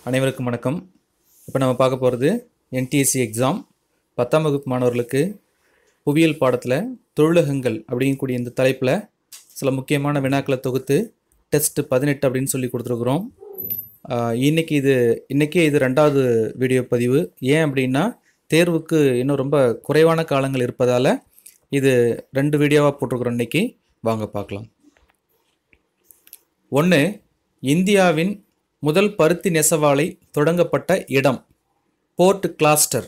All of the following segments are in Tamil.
அனைவருக்கும் வணக்கம். இப்போ நம்ம பார்க்க போகிறது NTSC எக்ஸாம் 10ஆம் வகுப்பு மாணவர்களுக்கு புவியியல் பாடத்தில் தொழிலகங்கள் அப்படிங்கக்கூடிய இந்த தலைப்பில் சில முக்கியமான வினாக்களை தொகுத்து டெஸ்ட் 18 அப்படின்னு சொல்லி கொடுத்துருக்குறோம். இன்றைக்கே இது 2வது வீடியோ பதிவு. ஏன் அப்படின்னா தேர்வுக்கு இன்னும் ரொம்ப குறைவான காலங்கள் இருப்பதால் இது 2 வீடியோவாக போட்டிருக்கிறோம். இன்றைக்கி வாங்க பார்க்கலாம். 1. இந்தியாவின் முதல் பருத்தி நெசவாலை தொடங்கப்பட்ட இடம் போர்ட் கிளாஸ்டர்.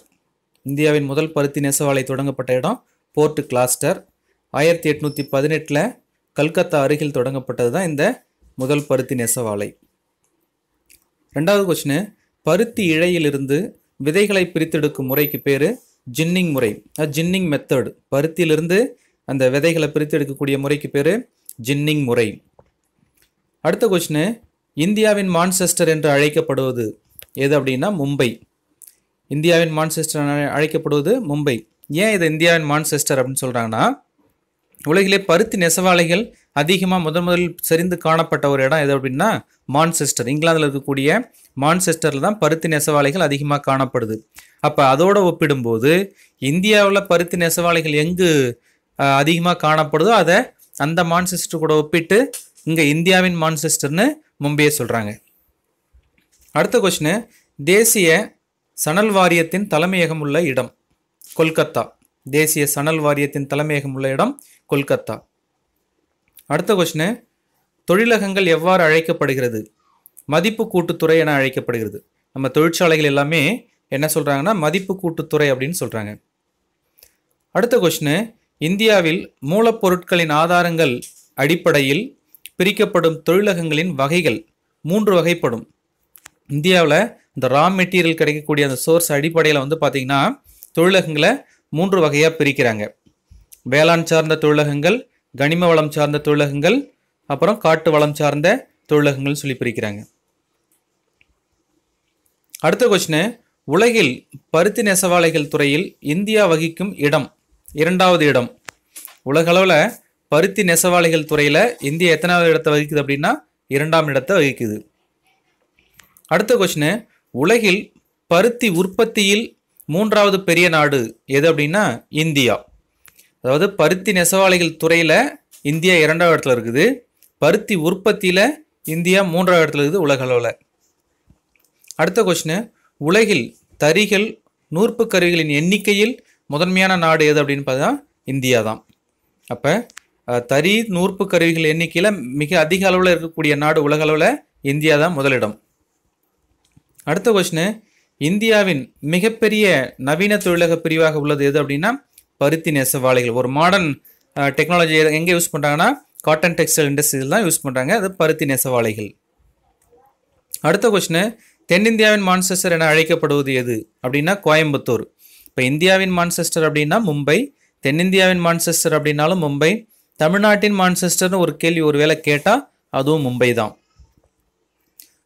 இந்தியாவின் முதல் பருத்தி நெசவாலை தொடங்கப்பட்ட இடம் போர்ட் கிளாஸ்டர். 1818 கல்கத்தா அருகில் தொடங்கப்பட்டது தான் இந்த முதல் பருத்தி நெசவாலை. 2வது கொஸ்டின், பருத்தி இழையிலிருந்து விதைகளை பிரித்தெடுக்கும் முறைக்கு பேர் ஜின்னிங் முறை. Ginning method. பருத்தியிலிருந்து அந்த விதைகளை பிரித்தெடுக்கக்கூடிய முறைக்கு பேர் ஜின்னிங் முறை. அடுத்த கொஸ்டின், இந்தியாவின் மான்செஸ்டர் என்று அழைக்கப்படுவது எது அப்படின்னா மும்பை. இந்தியாவின் மான்செஸ்டர் அழைக்கப்படுவது மும்பை. ஏன் இது இந்தியாவின் மான்செஸ்டர் அப்படின்னு சொல்கிறாங்கன்னா, உலகிலே பருத்தி நெசவாலைகள் அதிகமாக முதலில் செறிந்து காணப்பட்ட ஒரு இடம் எது அப்படின்னா மான்செஸ்டர். இங்கிலாந்தில் இருக்கக்கூடிய மான்செஸ்டரில் தான் பருத்தி நெசவாலைகள் அதிகமாக காணப்படுது. அப்போ அதோடு ஒப்பிடும்போது இந்தியாவில் பருத்தி நெசவாலைகள் எங்கு அதிகமாக காணப்படுதோ அதை அந்த மான்செஸ்டர் கூட ஒப்பிட்டு இங்கே இந்தியாவின் மான்செஸ்டர்னு மும்பையை சொல்கிறாங்க. அடுத்த கொஸ்டின், தேசிய சணல் வாரியத்தின் தலைமையகம் உள்ள இடம் கொல்கத்தா. தேசிய சணல் வாரியத்தின் தலைமையகம் உள்ள இடம் கொல்கத்தா. அடுத்த கொஸ்டின், தொழிலகங்கள் எவ்வாறு அழைக்கப்படுகிறது? மதிப்பு கூட்டுத்துறை என அழைக்கப்படுகிறது. நம்ம தொழிற்சாலைகள் எல்லாமே என்ன சொல்கிறாங்கன்னா மதிப்பு கூட்டுத்துறை அப்படின்னு சொல்கிறாங்க. அடுத்த கொஸ்டின், இந்தியாவில் மூலப்பொருட்களின் ஆதாரங்கள் அடிப்படையில் பிரிக்கப்படும் தொழிலகங்களின் வகைகள் 3 வகைப்படும். இந்தியாவில் இந்த ரா மெட்டீரியல் கிடைக்கக்கூடிய அந்த சோர்ஸ் அடிப்படையில் பார்த்திங்கன்னா தொழிலகங்களை 3 வகையாக பிரிக்கிறாங்க. வேளாண் சார்ந்த தொழிலகங்கள், கனிம வளம் சார்ந்த தொழிலகங்கள், அப்புறம் காட்டு வளம் சார்ந்த தொழிலகங்கள் சொல்லி பிரிக்கிறாங்க. அடுத்த கொஸ்டின், உலகில் பருத்தி நெசவாலைகள் துறையில் இந்தியா வகிக்கும் இடம் 2வது இடம். உலகளவில் பருத்தி நெசவாலைகள் துறையில் இந்தியா எத்தனாவது இடத்தை வகிக்குது அப்படின்னா 2ஆம் இடத்தை வகிக்குது. அடுத்த கொஸ்டின், உலகில் பருத்தி உற்பத்தியில் 3வது பெரிய நாடு எது அப்படின்னா இந்தியா. அதாவது பருத்தி நெசவாலைகள் துறையில் இந்தியா 2ஆவது இடத்துல இருக்குது, பருத்தி உற்பத்தியில் இந்தியா 3ஆவது இடத்துல இருக்குது உலக அளவில். அடுத்த கொஸ்டின், உலகில் தறிகள் நூற்பு கருவிகளின் எண்ணிக்கையில் முதன்மையான நாடு எது அப்படின்னு பார்த்தா இந்தியா தான். அப்போ தறி நூற்பு கருவிகள் எண்ணிக்கையில் மிக அதிக அளவில் இருக்கக்கூடிய நாடு உலக அளவில் இந்தியா தான் முதலிடம். அடுத்த கொஸ்டின், இந்தியாவின் மிகப்பெரிய நவீன தொழிலக பிரிவாக உள்ளது எது அப்படின்னா பருத்தி நெசவாலைகள். ஒரு மாடர்ன் டெக்னாலஜி எங்கே யூஸ் பண்ணுறாங்கன்னா காட்டன் டெக்ஸ்டைல் இண்டஸ்ட்ரியில் தான் யூஸ் பண்ணுறாங்க, அது பருத்தி நெசவாலைகள். அடுத்த கொஸ்டின், தென்னிந்தியாவின் மான்செஸ்டர் என அழைக்கப்படுவது எது அப்படின்னா கோயம்புத்தூர். இப்போ இந்தியாவின் மான்செஸ்டர் அப்படின்னா மும்பை, தென்னிந்தியாவின் மான்செஸ்டர் அப்படின்னாலும் மும்பை, தமிழ்நாட்டின் மான்செஸ்டர்னு ஒரு கேள்வி ஒரு வேளை கேட்டால் அதுவும் மும்பை தான்.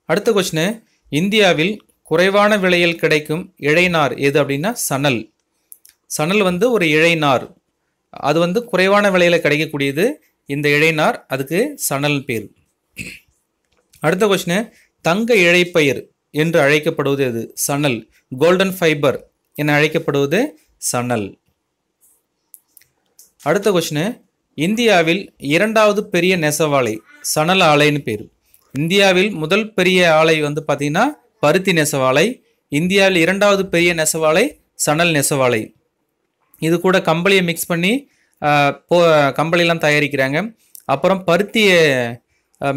அடுத்த கொஸ்டின், இந்தியாவில் குறைவான விலையில் கிடைக்கும் இழைநார் எது அப்படின்னா சணல். சணல் ஒரு இழைநார், அது குறைவான விலையில் கிடைக்கக்கூடியது இந்த இழைநார், அதுக்கு சணல் பேர். அடுத்த கொஸ்டின், தங்க இழைப்பயிர் என்று அழைக்கப்படுவது எது? சணல். கோல்டன் ஃபைபர் என அழைக்கப்படுவது சணல். அடுத்த கொஸ்டின், இந்தியாவில் 2வது பெரிய நெசவாலை சணல் ஆலைன்னு பேர். இந்தியாவில் முதல் பெரிய ஆலை பார்த்தீங்கன்னா பருத்தி நெசவாலை. இந்தியாவில் 2வது பெரிய நெசவாலை சணல் நெசவாலை. இது கூட கம்பளியை மிக்ஸ் பண்ணி கம்பளிலாம் தயாரிக்கிறாங்க. அப்புறம் பருத்தியை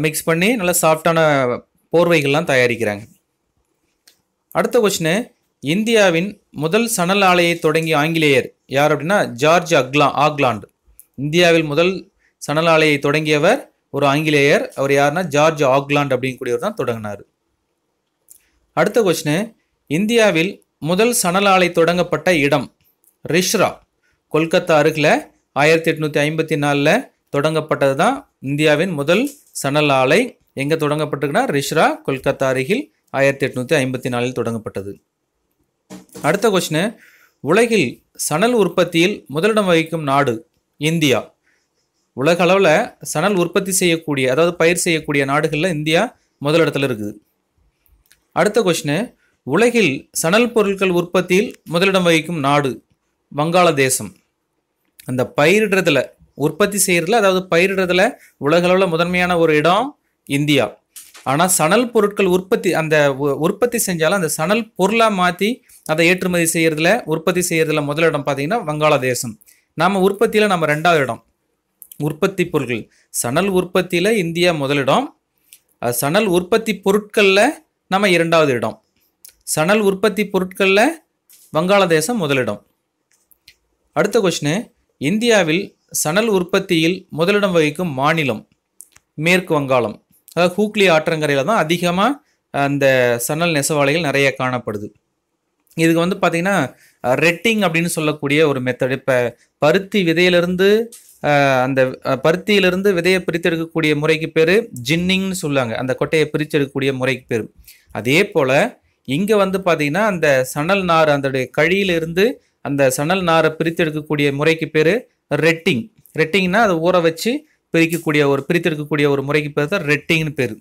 மிக்ஸ் பண்ணி நல்ல சாஃப்டான போர்வைகள்லாம் தயாரிக்கிறாங்க. அடுத்த கொஸ்டின், இந்தியாவின் முதல் சணல் ஆலையை தொடங்கிய ஆங்கிலேயர் யார் அப்படின்னா ஜார்ஜ் ஆக்லாண்ட். இந்தியாவில் முதல் சணல் ஆலையை தொடங்கியவர் ஒரு ஆங்கிலேயர். அவர் யாருன்னா ஜார்ஜ் ஆக்லாண்ட் அப்படிங்கக்கூடியவர் தான் தொடங்கினார். அடுத்த கொஸ்டின், இந்தியாவில் முதல் சணல் ஆலை தொடங்கப்பட்ட இடம் ரிஷ்ரா. கொல்கத்தா அருகில் 1854 தொடங்கப்பட்டது தான் இந்தியாவின் முதல் சணல் ஆலை. எங்கே தொடங்கப்பட்டிருக்குன்னா ரிஷ்ரா, கொல்கத்தா அருகில் 1854 தொடங்கப்பட்டது. அடுத்த கொஸ்டின், உலகில் சணல் உற்பத்தியில் முதலிடம் வகிக்கும் நாடு இந்தியா. உலக அளவில் சணல் உற்பத்தி செய்யக்கூடிய, அதாவது பயிர் செய்யக்கூடிய நாடுகளில் இந்தியா முதலிடத்தில் இருக்குது. அடுத்த கொஸ்டின், உலகில் சணல் பொருட்கள் உற்பத்தியில் முதலிடம் வகிக்கும் நாடு வங்காளதேசம். அந்த பயிரிடுறதுல உற்பத்தி செய்யறதுல, அதாவது பயிரிடுறதுல உலகளவில் முதன்மையான ஒரு இடம் இந்தியா. ஆனால் சணல் பொருட்கள் உற்பத்தி செஞ்சாலும் அந்த சணல் பொருளாக மாற்றி அதை ஏற்றுமதி செய்யறதுல உற்பத்தி செய்யறதுல முதலிடம் பார்த்தீங்கன்னா வங்காளதேசம். நம்ம உற்பத்தியில் நம்ம 2வது இடம். உற்பத்தி பொருட்கள் சணல் உற்பத்தியில் இந்தியா முதலிடம், சணல் உற்பத்தி பொருட்களில் நம்ம 2வது இடம். சணல் உற்பத்தி பொருட்களில் வங்காளதேசம் முதலிடம். அடுத்த கொஸ்டின், இந்தியாவில் சணல் உற்பத்தியில் முதலிடம் வகிக்கும் மாநிலம் மேற்கு வங்காளம். அதாவது ஹூக்ளி ஆற்றங்கரையில் தான் அதிகமாக அந்த சணல் நெசவாலைகள் நிறைய காணப்படுது. இதுக்கு வந்து பார்த்திங்கன்னா ரெட்டிங் அப்படின்னு சொல்லக்கூடிய ஒரு மெத்தட். இப்போ பருத்தி விதையிலிருந்து அந்த பருத்தியிலிருந்து விதையை பிரித்தெடுக்கக்கூடிய முறைக்கு பேர் ஜின்னிங்னு சொல்லுவாங்க. அந்த கொட்டையை பிரித்தெடுக்கக்கூடிய முறைக்கு பேர். அதே போல் இங்கே வந்து பார்த்திங்கன்னா அந்த சணல் நார் அந்த கழியிலிருந்து அந்த சணல் நாரை பிரித்தெடுக்கக்கூடிய முறைக்கு பேர் ரெட்டிங். ரெட்டிங்னா அதை ஊற வச்சு பிரித்தெடுக்கக்கூடிய ஒரு முறைக்கு பேர் தான் ரெட்டிங்னு பேர்.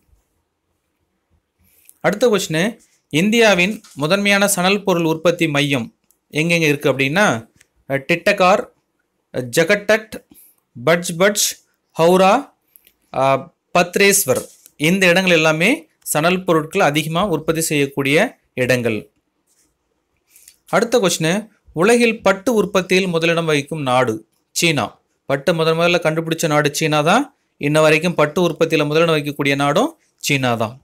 அடுத்த கொஸ்டின், இந்தியாவின் முதன்மையான சணல் பொருள் உற்பத்தி மையம் எங்கெங்கே இருக்குது அப்படின்னா டிட்டகார், ஜகட்டட், பட்ஜ், ஹவுரா, பத்ரேஸ்வர். இந்த இடங்கள் எல்லாமே சணல் பொருட்கள் அதிகமாக உற்பத்தி செய்யக்கூடிய இடங்கள். அடுத்த கொஸ்டின், உலகில் பட்டு உற்பத்தியில் முதலிடம் வகிக்கும் நாடு சீனா. பட்டு முதல்ல கண்டுபிடிச்ச நாடு சீனா தான். இன்ன வரைக்கும் பட்டு உற்பத்தியில் முதலிடம் வகிக்கக்கூடிய நாடும் சீனா தான்.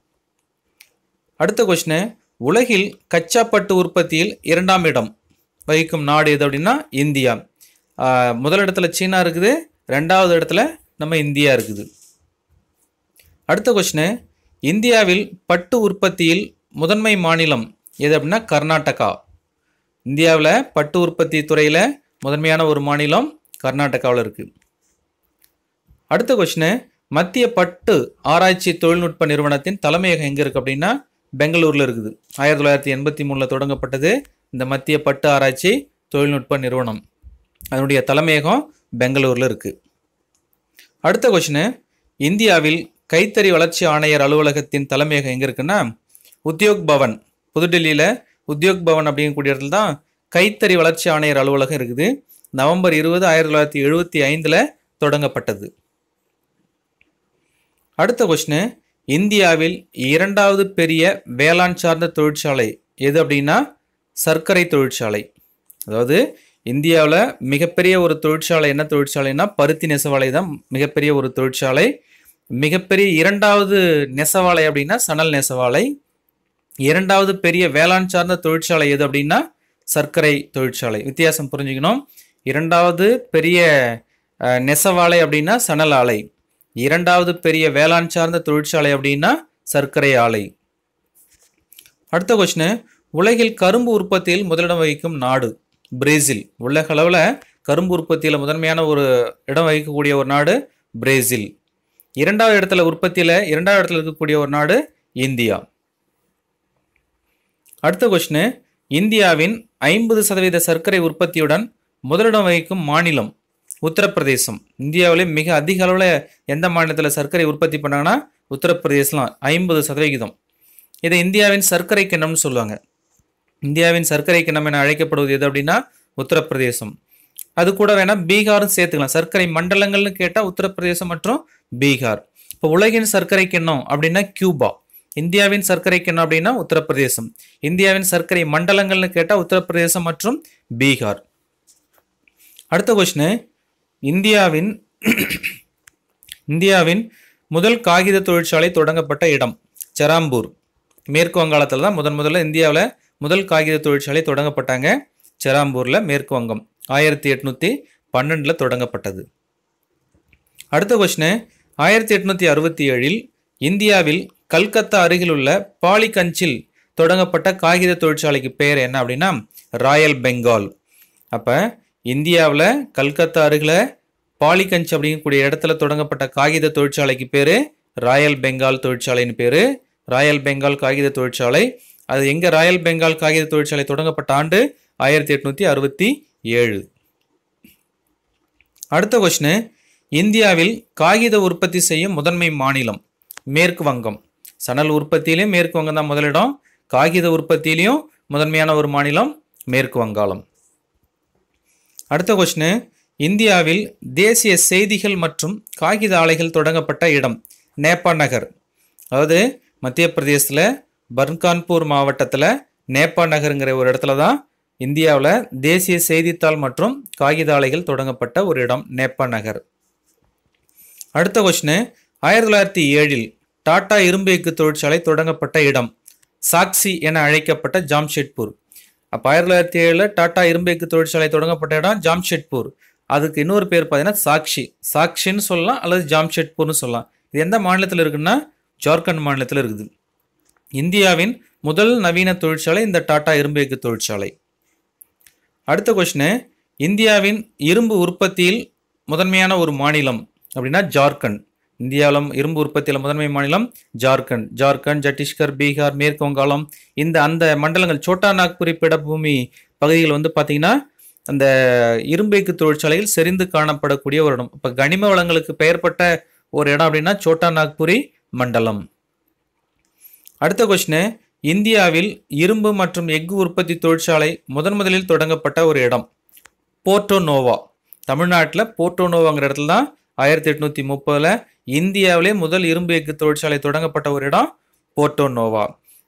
அடுத்த கொஸ்டின், உலகில் கச்சா பட்டு உற்பத்தியில் 2ஆம் இடம் வகிக்கும் நாடு எது அப்படின்னா இந்தியா. முதலிடத்துல சீனா இருக்குது, 2வது இடத்துல நம்ம இந்தியா இருக்குது. அடுத்த கொஸ்டின், இந்தியாவில் பட்டு உற்பத்தியில் முதன்மை மாநிலம் எது அப்படின்னா கர்நாடகா. இந்தியாவில் பட்டு உற்பத்தி துறையில் முதன்மையான ஒரு மாநிலம் கர்நாடகாவில் இருக்குது. அடுத்த கொஸ்டின், மத்திய பட்டு ஆராய்ச்சி தொழில்நுட்ப நிறுவனத்தின் தலைமையகம் எங்கே இருக்குது அப்படின்னா பெங்களூரில் இருக்குது. 1983 தொடங்கப்பட்டது இந்த மத்திய பட்டு ஆராய்ச்சி தொழில்நுட்ப நிறுவனம். அதனுடைய தலைமையகம் பெங்களூரில் இருக்குது. அடுத்த கொஸ்டின், இந்தியாவில் கைத்தறி வளர்ச்சி ஆணையர் அலுவலகத்தின் தலைமையகம் எங்கே இருக்குன்னா உத்யோக் பவன். புதுடெல்லியில் உத்யோக் பவன் அப்படிங்கக்கூடிய இடத்துல தான் கைத்தறி வளர்ச்சி ஆணையர் அலுவலகம் இருக்குது. நவம்பர் 20, 1975 தொடங்கப்பட்டது. அடுத்த கொஸ்டின், இந்தியாவில் 2வது பெரிய வேளாண் சார்ந்த தொழிற்சாலை எது அப்படின்னா சர்க்கரை தொழிற்சாலை. அதாவது இந்தியாவில் மிகப்பெரிய ஒரு தொழிற்சாலை என்ன தொழிற்சாலைன்னா பருத்தி நெசவாலை தான் மிகப்பெரிய ஒரு தொழிற்சாலை. மிகப்பெரிய 2வது நெசவாலை அப்படின்னா சணல் நெசவாலை. 2வது பெரிய வேளாண் சார்ந்த தொழிற்சாலை எது அப்படின்னா சர்க்கரை தொழிற்சாலை. வித்தியாசம் புரிஞ்சுக்கணும். 2வது பெரிய நெசவாலை அப்படின்னா சணல் ஆலை. 2வது பெரிய வேளாண் சார்ந்த தொழிற்சாலை அப்படின்னா சர்க்கரை ஆலை. அடுத்த கொஸ்டின், உலகில் கரும்பு உற்பத்தியில் முதலிடம் வகிக்கும் நாடு பிரேசில். உலக அளவில் கரும்பு உற்பத்தியில் முதன்மையான ஒரு இடம் வகிக்கக்கூடிய ஒரு நாடு பிரேசில். 2வது இடத்துல உற்பத்தியில் 2வது இடத்துல இருக்கக்கூடிய ஒரு நாடு இந்தியா. அடுத்த கொஸ்டின், இந்தியாவின் 50% சர்க்கரை உற்பத்தியுடன் முதலிடம் வகிக்கும் மாநிலம் உத்தரப்பிரதேசம். இந்தியாவிலே மிக அதிக அளவில் எந்த மாநிலத்தில் சர்க்கரை உற்பத்தி பண்ணாங்கன்னா உத்தரப்பிரதேசம் 50%. இதை இந்தியாவின் சர்க்கரை கிண்ணம்னு சொல்லுவாங்க. இந்தியாவின் சர்க்கரை கிண்ணம் என அழைக்கப்படுவது எது அப்படின்னா உத்தரப்பிரதேசம். அது கூட வேணா பீகாரும் சேர்த்துக்கலாம். சர்க்கரை மண்டலங்கள்னு கேட்டால் உத்தரப்பிரதேசம் மற்றும் பீகார். இப்போ உலகின் சர்க்கரை கிண்ணம் அப்படின்னா கியூபா. இந்தியாவின் சர்க்கரை கிண்ணம் அப்படின்னா உத்தரப்பிரதேசம். இந்தியாவின் சர்க்கரை மண்டலங்கள்னு கேட்டால் உத்தரப்பிரதேசம் மற்றும் பீகார். அடுத்த கொஸ்டின், இந்தியாவின் முதல் காகித தொழிற்சாலை தொடங்கப்பட்ட இடம் செராம்பூர். மேற்கு வங்காளத்தில் தான் முதல்ல இந்தியாவில் முதல் காகித தொழிற்சாலை தொடங்கப்பட்டாங்க. செராம்பூரில், மேற்கு வங்கம். 1812 தொடங்கப்பட்டது. அடுத்த கொஸ்டின், 1867 இந்தியாவில் கல்கத்தா அருகில் உள்ள பாலிகஞ்சில் தொடங்கப்பட்ட காகித தொழிற்சாலைக்கு பெயர் என்ன அப்படின்னா ராயல் பெங்கால். அப்போ இந்தியாவில் கல்கத்தா அருகில் பாலிகஞ்ச் அப்படிங்கக்கூடிய இடத்துல தொடங்கப்பட்ட காகித தொழிற்சாலைக்கு பேர் ராயல் பெங்கால் தொழிற்சாலைன்னு பேர். ராயல் பெங்கால் காகித தொழிற்சாலை. அது எங்கே ராயல் பெங்கால் காகித தொழிற்சாலை தொடங்கப்பட்ட ஆண்டு 1867. அடுத்த கொஸ்டின், இந்தியாவில் காகித உற்பத்தி செய்யும் முதன்மை மாநிலம் மேற்கு வங்கம். சணல் உற்பத்தியிலே மேற்கு வங்கம் தான் முதலிடம். காகித உற்பத்தியிலையும் முதன்மையான ஒரு மாநிலம் மேற்கு வங்காளம். அடுத்த கொஸ்டின், இந்தியாவில் தேசிய செய்திகள் மற்றும் காகித ஆலைகள் தொடங்கப்பட்ட இடம் நேபா நகர். அதாவது மத்திய பிரதேசத்தில் பர்கான்பூர் மாவட்டத்தில் நேபா நகருங்கிற ஒரு இடத்துல தான் இந்தியாவில் தேசிய செய்தித்தாள் மற்றும் காகித ஆலைகள் தொடங்கப்பட்ட ஒரு இடம் நேபா நகர். அடுத்த கொஸ்டின், 1907 டாடா இரும்பு எஃகு தொழிற்சாலை தொடங்கப்பட்ட இடம் சாக்சி என அழைக்கப்பட்ட ஜாம்ஷெட்பூர். அப்போ 1907 டாடா இரும்பு எஃகு தொழிற்சாலை தொடங்கப்பட்ட இடம் ஜாம்ஷெட்பூர். அதுக்கு இன்னொரு பேர் பார்த்தீங்கன்னா சாக்ஷின்னு சொல்லலாம் அல்லது ஜாம்ஷெட்பூர்னு சொல்லலாம். இது எந்த மாநிலத்தில் இருக்குன்னா ஜார்க்கண்ட் மாநிலத்தில் இருக்குது. இந்தியாவின் முதல் நவீன தொழிற்சாலை இந்த டாடா இரும்பு எஃகு தொழிற்சாலை. அடுத்த கொஸ்டின், இந்தியாவின் இரும்பு உற்பத்தியில் முதன்மையான ஒரு மாநிலம் அப்படின்னா ஜார்க்கண்ட். இந்தியாவில் இரும்பு உற்பத்தியில் முதன்மை மாநிலம் ஜார்க்கண்ட், சத்தீஸ்கர், பீகார், மேற்கு வங்காளம் அந்த மண்டலங்கள் சோட்டா நாக்பூர் பீடபூமி பகுதிகள் வந்து பார்த்தீங்கன்னா அந்த இரும்பு எஃகு தொழிற்சாலையில் செறிந்து காணப்படக்கூடிய ஒரு இடம். இப்போ கனிம வளங்களுக்கு பெயர்பட்ட ஒரு இடம் அப்படின்னா சோட்டா நாக்பூரி மண்டலம். அடுத்த கொஸ்டின், இந்தியாவில் இரும்பு மற்றும் எஃகு உற்பத்தி தொழிற்சாலை முதலில் தொடங்கப்பட்ட ஒரு இடம் போர்ட்டோ நோவா. தமிழ்நாட்டில் போர்ட்டோ நோவாங்கிற இடத்துல தான் 1830 இந்தியாவிலே முதல் இரும்பு எஃகு தொழிற்சாலை தொடங்கப்பட்ட ஒரு இடம் போர்ட்டோ நோவா.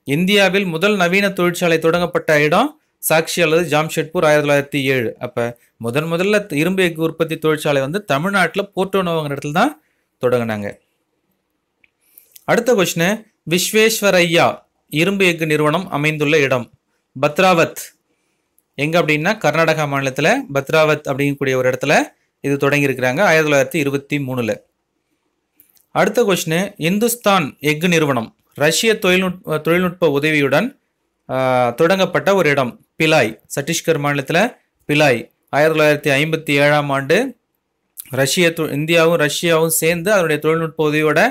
இந்தியாவில் முதல் நவீன தொழிற்சாலை தொடங்கப்பட்ட இடம் சாக்ஷி அல்லது ஜாம்ஷெட்பூர் 1907. அப்போ முதல்ல இரும்பு எஃகு உற்பத்தி தொழிற்சாலை வந்து தமிழ்நாட்டில் போர்ட்டோ நோவாங்கிற இடத்துல தான் தொடங்கினாங்க. அடுத்த கொஸ்டின், விஸ்வேஸ்வரையா இரும்பு எஃகு நிறுவனம் அமைந்துள்ள இடம் பத்ராவத். எங்க அப்படின்னா கர்நாடகா மாநிலத்தில் பத்ராவத் அப்படிங்கக்கூடிய ஒரு இடத்துல இது தொடங்கி இருக்கிறாங்க 1923. அடுத்த கொஸ்டின், இந்துஸ்தான் எஃகு நிறுவனம் ரஷ்ய தொழில்நுட்ப உதவியுடன் தொடங்கப்பட்ட ஒரு இடம் பிலாய். சத்தீஸ்கர் மாநிலத்தில் பிலாய் 1957 ஆண்டு இந்தியாவும் ரஷ்யாவும் சேர்ந்து அதனுடைய தொழில்நுட்ப உதவியோட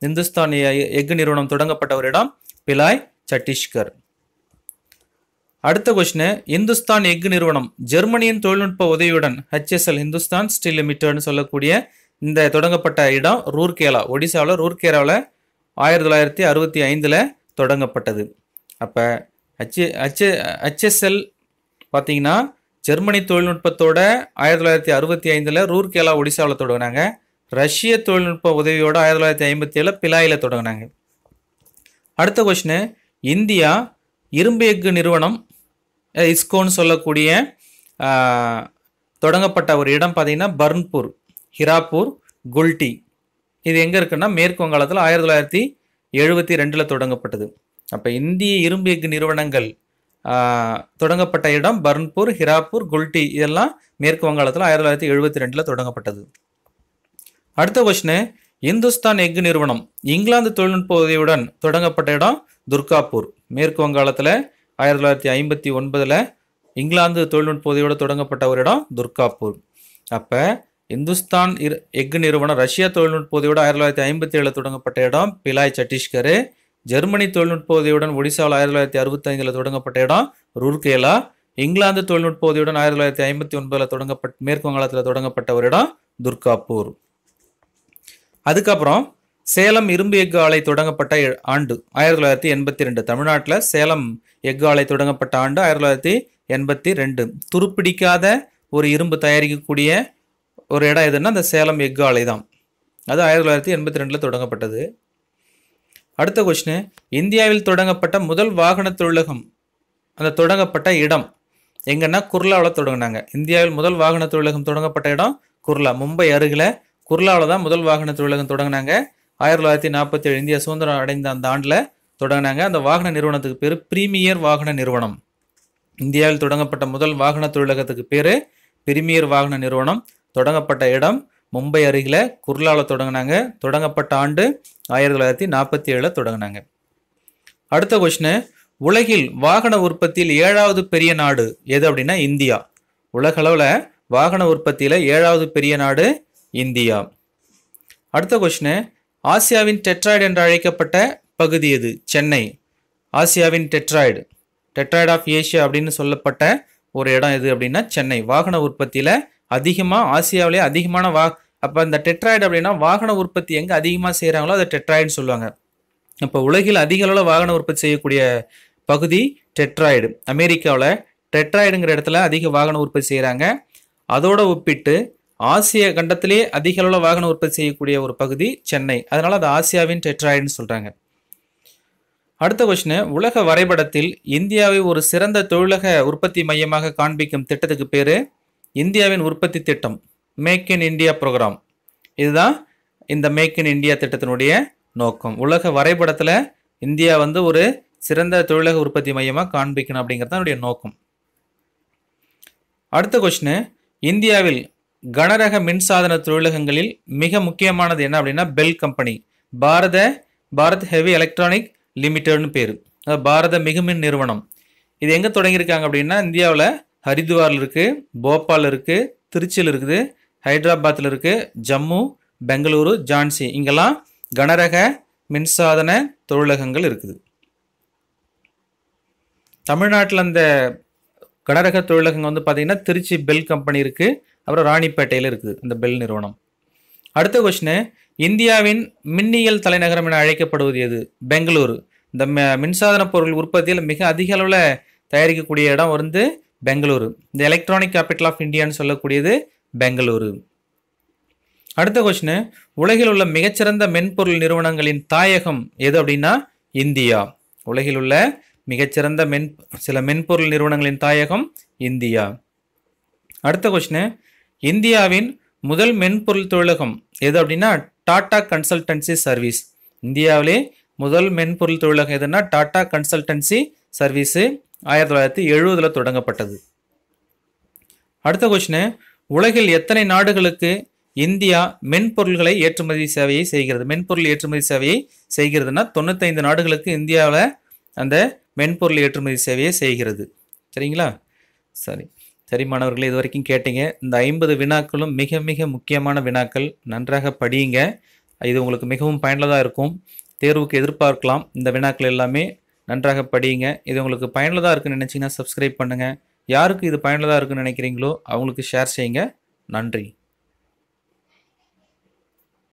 இந்துஸ்தான் எஃகு நிறுவனம் தொடங்கப்பட்ட ஒரு இடம் பிலாய், சத்தீஸ்கர். அடுத்த கொஸ்டின், இந்துஸ்தான் எஃகு நிறுவனம் ஜெர்மனியின் தொழில்நுட்ப உதவியுடன் HSL ஹிந்துஸ்தான் ஸ்டீல் லிமிடெட்னு சொல்லக்கூடிய இந்த தொடங்கப்பட்ட இடம் ரூர்கேலா, ஒடிசாவில் ரூர்கேலாவில் 1965 தொடங்கப்பட்டது. அப்போ HSL பார்த்தீங்கன்னா ஜெர்மனி தொழில்நுட்பத்தோட 1965 ரூர்கேலா ஒடிசாவில் தொடங்கினாங்க. ரஷ்ய தொழில்நுட்ப உதவியோட 1957 பிலாயில் தொடங்கினாங்க. அடுத்த கொஸ்டின், இந்தியா இரும்பு எஃகு நிறுவனம் இஸ்கோன்னு சொல்லக்கூடிய தொடங்கப்பட்ட ஒரு இடம் பார்த்தீங்கன்னா பர்ன்பூர், ஹிராப்பூர், குல்டி. இது எங்கே இருக்குன்னா மேற்கு வங்காளத்தில் 1972 தொடங்கப்பட்டது. அப்போ இந்திய இரும்பு எஃகு நிறுவனங்கள் தொடங்கப்பட்ட இடம் பர்ன்பூர், ஹிராப்பூர், குல்டி. இதெல்லாம் மேற்கு வங்காளத்தில் 1972 தொடங்கப்பட்டது. அடுத்த கொஸ்டின், இந்துஸ்தான் எஃகு நிறுவனம் இங்கிலாந்து தொழில்நுட்ப உதவியுடன் தொடங்கப்பட்ட இடம் துர்காப்பூர். மேற்கு வங்காளத்தில் 1959 இங்கிலாந்து தொழில்நுட்ப உதவியோடு தொடங்கப்பட்ட ஒரு இடம் துர்காப்பூர். அப்போ இந்துஸ்தான் எஃகு நிறுவனம் ரஷ்யா தொழில்நுட்ப உதவியோடு 1957 தொடங்கப்பட்ட இடம் பிலாய், சத்தீஸ்கர். ஜெர்மனி தொழில்நுட்ப உதவியுடன் ஒடிசாவில் 1965 தொடங்கப்பட்ட இடம் ரூர்கேலா. இங்கிலாந்து தொழில்நுட்ப உதவியுடன் 1959 மேற்கு வங்காளத்தில் தொடங்கப்பட்ட ஒரு இடம் துர்காப்பூர். அதுக்கப்புறம் சேலம் இரும்பு எஃகு ஆலை தொடங்கப்பட்ட ஆண்டு 1982. தமிழ்நாட்டில் சேலம் எஃகு ஆலை தொடங்கப்பட்ட ஆண்டு 1982. துருப்பிடிக்காத ஒரு இரும்பு தயாரிக்கக்கூடிய ஒரு இடம் எதுன்னா அந்த சேலம் எஃகு ஆலை தான். அது 1982 தொடங்கப்பட்டது. அடுத்த கொஸ்டின், இந்தியாவில் தொடங்கப்பட்ட முதல் வாகன தொழிலகம் அந்த தொடங்கப்பட்ட இடம் எங்கன்னா குர்லாவில் தொடங்கினாங்க. இந்தியாவில் முதல் வாகன தொழிலகம் தொடங்கப்பட்ட இடம் குர்லா, மும்பை அருகில் குர்லாவில் தான் முதல் வாகன தொழிலகம் தொடங்கினாங்க. 1947 இந்தியா சுதந்திரம் அடைந்த அந்த ஆண்டில் தொடங்கினாங்க. அந்த வாகன நிறுவனத்துக்கு பேர் பிரீமியர் வாகன நிறுவனம். இந்தியாவில் தொடங்கப்பட்ட முதல் வாகன தொழிலகத்துக்கு பேர் பிரீமியர் வாகன நிறுவனம். தொடங்கப்பட்ட இடம் மும்பை அருகில் குர்லாவில் தொடங்கினாங்க. தொடங்கப்பட்ட ஆண்டு 1947 தொடங்கினாங்க. அடுத்த கொஸ்டின், உலகில் வாகன உற்பத்தியில் 7வது பெரிய நாடு எது அப்படின்னா இந்தியா. உலக அளவில் வாகன உற்பத்தியில் 7வது பெரிய நாடு இந்தியா. அடுத்த கொஸ்டின், ஆசியாவின் டெட்ராய்டு என்று அழைக்கப்பட்ட பகுதி எது? சென்னை. ஆசியாவின் டெட்ராய்டு ஆஃப் ஏஷியா அப்படின்னு சொல்லப்பட்ட ஒரு இடம் எது அப்படின்னா சென்னை. வாகன உற்பத்தியில் அதிகமாக ஆசியாவிலே அதிகமான அப்போ இந்த டெட்ராய்டு அப்படின்னா வாகன உற்பத்தி எங்கே அதிகமாக செய்கிறாங்களோ அதை டெட்ராய்டுன்னு சொல்லுவாங்க. அப்போ உலகில் அதிக அளவில் வாகன உற்பத்தி செய்யக்கூடிய பகுதி டெட்ராய்டு. அமெரிக்காவில் டெட்ராய்டுங்கிற இடத்துல அதிக வாகன உற்பத்தி செய்கிறாங்க. அதோட ஒப்பிட்டு ஆசிய கண்டத்திலே அதிக அளவில் வாகன உற்பத்தி செய்யக்கூடிய ஒரு பகுதி சென்னை. அதனால அது ஆசியாவின் டெட்ராய்டுன்னு சொல்றாங்க. அடுத்த கொஸ்டின், உலக வரைபடத்தில் இந்தியாவை ஒரு சிறந்த தொழிலக உற்பத்தி மையமாக காண்பிக்கும் திட்டத்துக்கு பேரு இந்தியாவின் உற்பத்தி திட்டம், மேக் இன் இந்தியா ப்ரோக்ராம். இதுதான் இந்த மேக் இன் இந்தியா திட்டத்தினுடைய நோக்கம். உலக வரைபடத்தில் இந்தியா ஒரு சிறந்த தொழிலக உற்பத்தி மையமாக காண்பிக்கணும் அப்படிங்கிறது தான் நோக்கம். அடுத்த கொஸ்டின், இந்தியாவில் கனரக மின்சாதன தொழிலகங்களில் மிக முக்கியமானது என்ன அப்படின்னா BEL company. Bharat heavy electronic லிமிடெட்னு பேர். பாரத மிகுமின் நிறுவனம். இது எங்கே தொடங்கியிருக்காங்க அப்படின்னா இந்தியாவில் ஹரித்வாரில் இருக்குது, போபால் இருக்குது, திருச்சியில் இருக்குது, ஹைதராபாத்தில் இருக்குது, ஜம்மு, பெங்களூரு, ஜான்சி இங்கெல்லாம் கனரக மின்சாதன தொழிலகங்கள் இருக்குது. தமிழ்நாட்டில் அந்த கனரக தொழிலகங்கள் பார்த்தீங்கன்னா திருச்சி பெல் கம்பெனி இருக்குது, அப்புறம் ராணிப்பேட்டையில் இருக்குது இந்த பெல் நிறுவனம். அடுத்த கொஸ்டின், இந்தியாவின் மின்னியல் தலைநகரம் என அழைக்கப்படுவது எது? பெங்களூரு. இந்த மின்சாதன பொருள் உற்பத்தியில் மிக அதிக அளவில் தயாரிக்கக்கூடிய இடம் பெங்களூரு. இந்த எலக்ட்ரானிக் கேபிட்டல் ஆஃப் இந்தியான்னு சொல்லக்கூடியது பெங்களூரு. அடுத்த கொஸ்டின், உலகில் உள்ள மிகச்சிறந்த மென்பொருள் நிறுவனங்களின் தாயகம் எது அப்படின்னா இந்தியா. உலகில் உள்ள மிகச்சிறந்த சில மென்பொருள் நிறுவனங்களின் தாயகம் இந்தியா. அடுத்த கொஸ்டின், இந்தியாவின் முதல் மென்பொருள் தொழிலகம் எது அப்படின்னா டாடா கன்சல்டன்சி சர்வீஸ். இந்தியாவிலே முதல் மென்பொருள் தொழிலகம் எதுன்னா டாடா கன்சல்டன்சி சர்வீஸு 1970 தொடங்கப்பட்டது. அடுத்த கொஸ்டின், உலகில் எத்தனை நாடுகளுக்கு இந்தியா மென்பொருள்களை ஏற்றுமதி சேவையை செய்கிறது? மென்பொருள் ஏற்றுமதி சேவையை செய்கிறதுனா 95 நாடுகளுக்கு இந்தியாவில் அந்த மென்பொருள் ஏற்றுமதி சேவையை செய்கிறது. சரிங்களா? சரி மாணவர்களே, இது வரைக்கும் கேட்டீங்க. இந்த 50 வினாக்களும் மிக மிக முக்கியமான வினாக்கள். நன்றாக படியுங்க. இது உங்களுக்கு மிகவும் பயனுள்ளதாக இருக்கும். தேர்வுக்கு எதிர்பார்க்கலாம். இந்த வினாக்கள் எல்லாமே நன்றாக படியுங்க. இது உங்களுக்கு பயனுள்ளதாக இருக்குன்னு நினச்சிங்கன்னா சப்ஸ்கிரைப் பண்ணுங்கள். யாருக்கு இது பயனுள்ளதாக இருக்குன்னு நினைக்கிறீங்களோ அவங்களுக்கு ஷேர் செய்யுங்க. நன்றி.